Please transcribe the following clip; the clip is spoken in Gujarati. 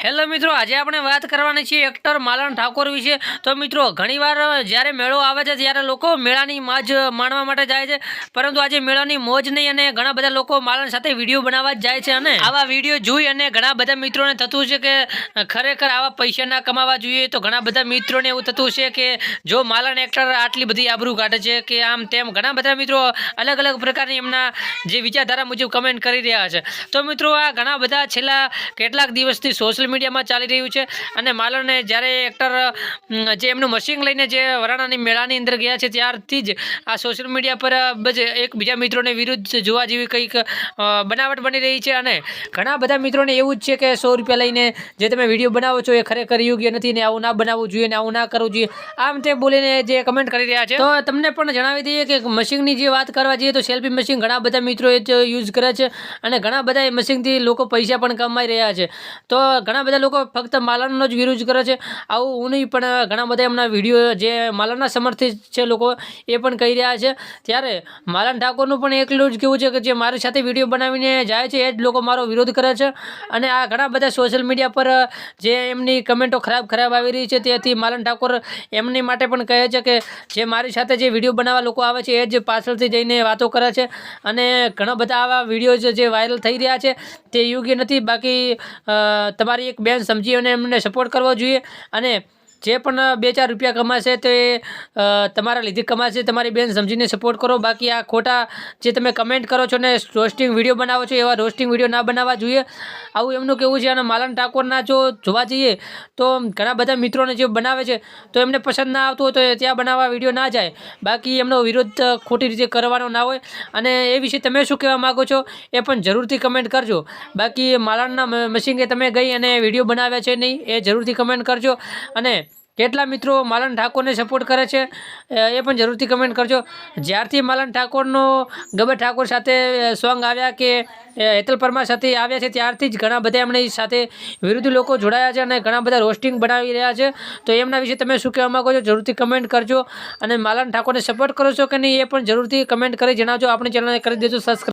હેલો મિત્રો, આજે આપણે વાત કરવાની છે એક્ટર માલણ ઠાકોર વિશે। તો મિત્રો, ઘણીવાર જ્યારે મેળો આવે છે ત્યારે લોકો મેળાની મોજ માણવા માટે જાય છે, પરંતુ આજે મેળાની મોજ નહીં અને ઘણા બધા લોકો માલણ સાથે વિડીયો બનાવવા જ જાય છે અને આવા વિડીયો જોઈ અને ઘણા બધા મિત્રોને થતું છે કે ખરેખર આવા પૈસા ના કમાવા જોઈએ। તો ઘણા બધા મિત્રોને એવું થતું છે કે જો માલણ એક્ટર આટલી બધી આબરૂ કાઢે છે કે આમ તેમ ઘણા બધા મિત્રો અલગ અલગ પ્રકારની એમના જે વિચારધારા મુજબ કમેન્ટ કરી રહ્યા છે। તો મિત્રો, આ ઘણા બધા છેલ્લા કેટલાક દિવસથી સોશિયલ મીડિયામાં ચાલી રહ્યું છે અને માલણને જ્યારે એક્ટર જે એમનું મશીન લઈને જે વરાણાની મેળાની અંદર ગયા છે ત્યારથી જ આ સોશિયલ મીડિયા પર એક બીજા મિત્રોને વિરુદ્ધ જોવા જેવી કંઈક બનાવટ બની રહી છે અને ઘણા બધા મિત્રોને એવું જ છે કે 100 રૂપિયા લઈને જે તમે વિડીયો બનાવો છો એ ખરેખર યોગ્ય નથી ને આવું ના બનાવવું જોઈએ ને આવું ના કરવું જોઈએ, આમ તે બોલીને જે કમેન્ટ કરી રહ્યા છે। તો તમને પણ જણાવી દઈએ કે મશીનની જે વાત કરવા જઈએ તો સેલ્ફી મશીન ઘણા બધા મિત્રો યુઝ કરે છે અને ઘણા બધા એ મશીનથી લોકો પૈસા પણ કમાઈ રહ્યા છે। તો ઘણા બધા લોકો ફક્ત માલણનો જ વિરોધ કરે છે, આવું હું નહીં પણ ઘણા બધા એમના વિડીયો જે માલણના સમર્થિત છે લોકો એ પણ કહી રહ્યા છે। ત્યારે માલણ ઠાકોરનું પણ એટલું જ કહેવું છે કે જે મારી સાથે વિડીયો બનાવીને જાય છે એ જ લોકો મારો વિરોધ કરે છે અને આ ઘણા બધા સોશિયલ મીડિયા પર જે એમની કમેન્ટો ખરાબ આવી રહી છે તેથી માલણ ઠાકોર એમની માટે પણ કહે છે કે જે મારી સાથે જે વિડીયો બનાવવા લોકો આવે છે એ જ પાછળથી જઈને વાતો કરે છે અને ઘણા બધા આવા વિડીયો જે વાયરલ થઈ રહ્યા છે તે યોગ્ય નથી। બાકી તમારી એક બેન સમજી અને એમને સપોર્ટ કરવો જોઈએ અને જે પણ 2-4 રૂપિયા કમાશે તો એ તમારા લીધે કમાશે, તમારી બેન સમજીને સપોર્ટ કરો। બાકી આ ખોટા જે તમે કમેન્ટ કરો છો ને રોસ્ટિંગ વિડીયો બનાવો છો એવા રોસ્ટિંગ વિડીયો ના બનાવવા જોઈએ, આવું એમનું કહેવું છે। અને માલણ ઠાકોરના જો જોવા જઈએ તો ઘણા બધા મિત્રોને જે બનાવે છે તો એમને પસંદ ના આવતું હોય તો ત્યાં બનાવવા વિડીયો ના જાય, બાકી એમનો વિરોધ ખોટી રીતે કરવાનો ના હોય। અને એ વિશે તમે શું કહેવા માગો છો એ પણ જરૂરથી કમેન્ટ કરજો। બાકી માલણના મશીને તમે ગઈ અને વિડીયો બનાવ્યા છે નહીં એ જરૂરથી કમેન્ટ કરજો અને કેટલા મિત્રો માલણ ઠાકોરને સપોર્ટ કરે છે એ પણ જરૂરથી કમેન્ટ કરજો। જ્યારથી માલણ ઠાકોરનો ગબર ઠાકોર સાથે સોંગ આવ્યા કે હેતલ પરમાર સાથે આવ્યા છે ત્યારથી જ ઘણા બધા એમની સાથે વિરુદ્ધ લોકો જોડાયા છે અને ઘણા બધા રોસ્ટિંગ બનાવી રહ્યા છે। તો એમના વિશે તમે શું કહેવા માગો છો જરૂરથી કમેન્ટ કરજો અને માલણ ઠાકોરને સપોર્ટ કરો છો કે નહીં એ પણ જરૂરથી કમેન્ટ કરી જણાવજો। આપણી ચેનલને કરી દેજો સબસ્ક્રાઈબ।